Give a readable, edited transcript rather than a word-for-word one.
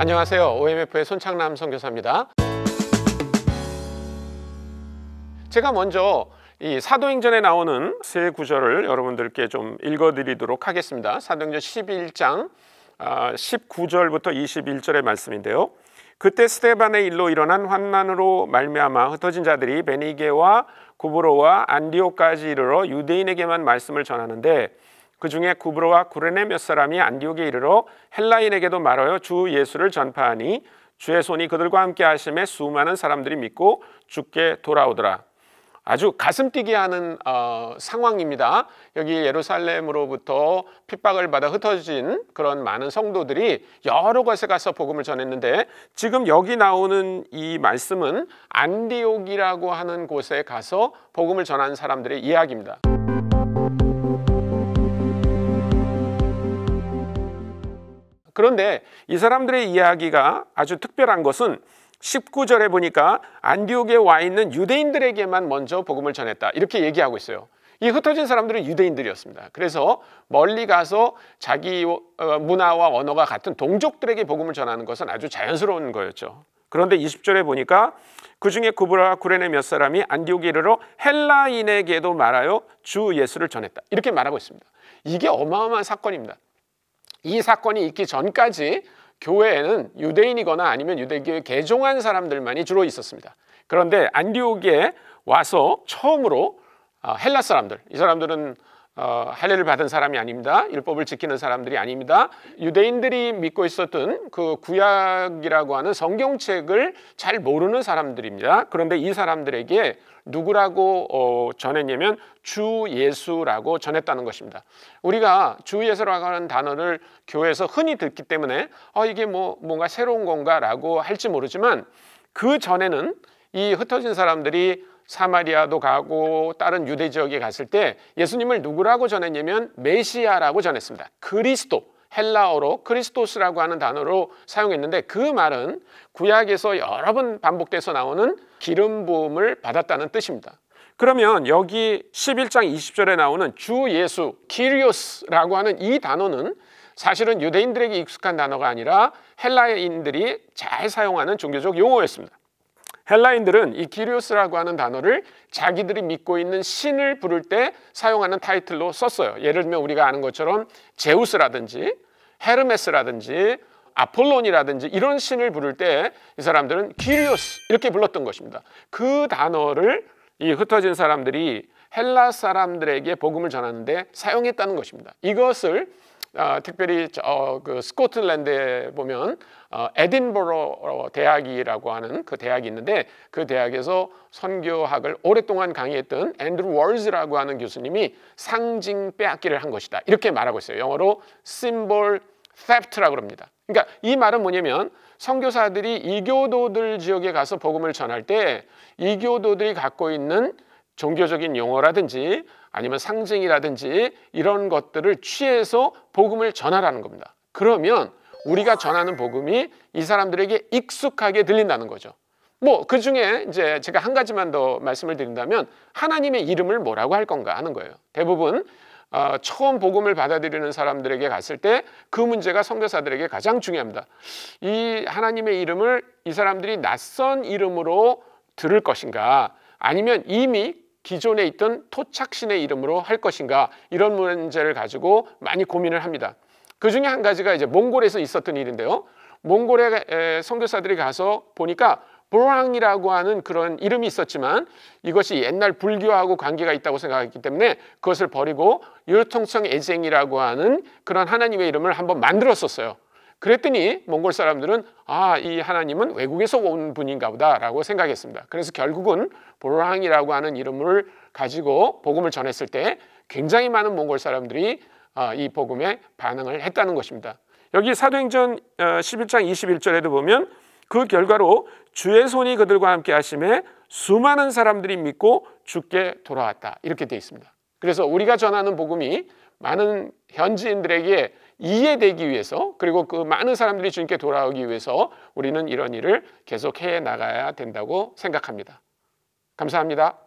안녕하세요. OMF의 손창남 선교사입니다. 제가 먼저 이 사도행전에 나오는 세 구절을 여러분들께 좀 읽어드리도록 하겠습니다. 사도행전 11장 19절부터 21절의 말씀인데요. 그때 스데반의 일로 일어난 환난으로 말미암아 흩어진 자들이 베니게와 구브로와 안디옥까지 이르러 유대인에게만 말씀을 전하는데, 그 중에 구브로와 구레네 몇 사람이 안디옥에 이르러 헬라인에게도 말하여 주 예수를 전파하니 주의 손이 그들과 함께 하심에 수많은 사람들이 믿고 주께 돌아오더라. 아주 가슴 뛰게 하는 상황입니다. 여기 예루살렘으로부터 핍박을 받아 흩어진 그런 많은 성도들이 여러 곳에 가서 복음을 전했는데, 지금 여기 나오는 이 말씀은 안디옥이라고 하는 곳에 가서 복음을 전하는 사람들의 이야기입니다. 그런데 이 사람들의 이야기가 아주 특별한 것은 19절에 보니까 안디옥에 와 있는 유대인들에게만 먼저 복음을 전했다, 이렇게 얘기하고 있어요. 이 흩어진 사람들은 유대인들이었습니다. 그래서 멀리 가서 자기 문화와 언어가 같은 동족들에게 복음을 전하는 것은 아주 자연스러운 거였죠. 그런데 20절에 보니까 그 중에 구브로와 구레네 몇 사람이 안디옥에 이르러 헬라인에게도 말하여 주 예수를 전했다, 이렇게 말하고 있습니다. 이게 어마어마한 사건입니다. 이 사건이 있기 전까지 교회에는 유대인이거나 아니면 유대교에 개종한 사람들만이 주로 있었습니다. 그런데 안디옥에 와서 처음으로 헬라 사람들, 이 사람들은 할례를 받은 사람이 아닙니다. 율법을 지키는 사람들이 아닙니다. 유대인들이 믿고 있었던 그 구약이라고 하는 성경책을 잘 모르는 사람들입니다. 그런데 이 사람들에게 누구라고 전했냐면 주 예수라고 전했다는 것입니다. 우리가 주 예수라고 하는 단어를 교회에서 흔히 듣기 때문에 이게 뭔가 새로운 건가라고 할지 모르지만, 그 전에는 이 흩어진 사람들이 사마리아도 가고 다른 유대 지역에 갔을 때 예수님을 누구라고 전했냐면 메시아라고 전했습니다. 그리스도, 헬라어로 크리스토스라고 하는 단어로 사용했는데, 그 말은 구약에서 여러 번 반복돼서 나오는 기름 부음을 받았다는 뜻입니다. 그러면 여기 11장 20절에 나오는 주 예수, 키리오스라고 하는 이 단어는 사실은 유대인들에게 익숙한 단어가 아니라 헬라인들이 잘 사용하는 종교적 용어였습니다. 헬라인들은 이 키리오스라고 하는 단어를 자기들이 믿고 있는 신을 부를 때 사용하는 타이틀로 썼어요. 예를 들면 우리가 아는 것처럼 제우스라든지 헤르메스라든지 아폴론이라든지 이런 신을 부를 때 이 사람들은 키리오스 이렇게 불렀던 것입니다. 그 단어를 이 흩어진 사람들이 헬라 사람들에게 복음을 전하는데 사용했다는 것입니다. 이것을 특별히 그 스코틀랜드에 보면 에딘버러 대학이라고 하는 그 대학이 있는데, 그 대학에서 선교학을 오랫동안 강의했던 앤드루 월즈라고 하는 교수님이 상징 빼앗기를 한 것이다, 이렇게 말하고 있어요. 영어로 symbol theft라고 합니다. 그러니까 이 말은 뭐냐면, 선교사들이 이교도들 지역에 가서 복음을 전할 때 이교도들이 갖고 있는 종교적인 용어라든지 아니면 상징이라든지 이런 것들을 취해서 복음을 전하라는 겁니다. 그러면 우리가 전하는 복음이 이 사람들에게 익숙하게 들린다는 거죠. 그 중에 이제 제가 한 가지만 더 말씀을 드린다면, 하나님의 이름을 뭐라고 할 건가 하는 거예요. 대부분 처음 복음을 받아들이는 사람들에게 갔을 때 그 문제가 선교사들에게 가장 중요합니다. 이 하나님의 이름을 이 사람들이 낯선 이름으로 들을 것인가, 아니면 이미 기존에 있던 토착신의 이름으로 할 것인가, 이런 문제를 가지고 많이 고민을 합니다. 그 중에 한 가지가 이제 몽골에서 있었던 일인데요. 몽골에 선교사들이 가서 보니까 보랑이라고 하는 그런 이름이 있었지만 이것이 옛날 불교하고 관계가 있다고 생각했기 때문에 그것을 버리고 율통성 에쟁이라고 하는 그런 하나님의 이름을 한번 만들었었어요. 그랬더니 몽골 사람들은 이 하나님은 외국에서 온 분인가 보다 라고 생각했습니다. 그래서 결국은 보랑이라고 하는 이름을 가지고 복음을 전했을 때 굉장히 많은 몽골 사람들이 이 복음에 반응을 했다는 것입니다. 여기 사도행전 11장 21절에도 보면 그 결과로 주의 손이 그들과 함께 하심에 수많은 사람들이 믿고 주께 돌아왔다, 이렇게 되어 있습니다. 그래서 우리가 전하는 복음이 많은 현지인들에게 이해되기 위해서, 그리고 그 많은 사람들이 주님께 돌아오기 위해서 우리는 이런 일을 계속 해 나가야 된다고 생각합니다. 감사합니다.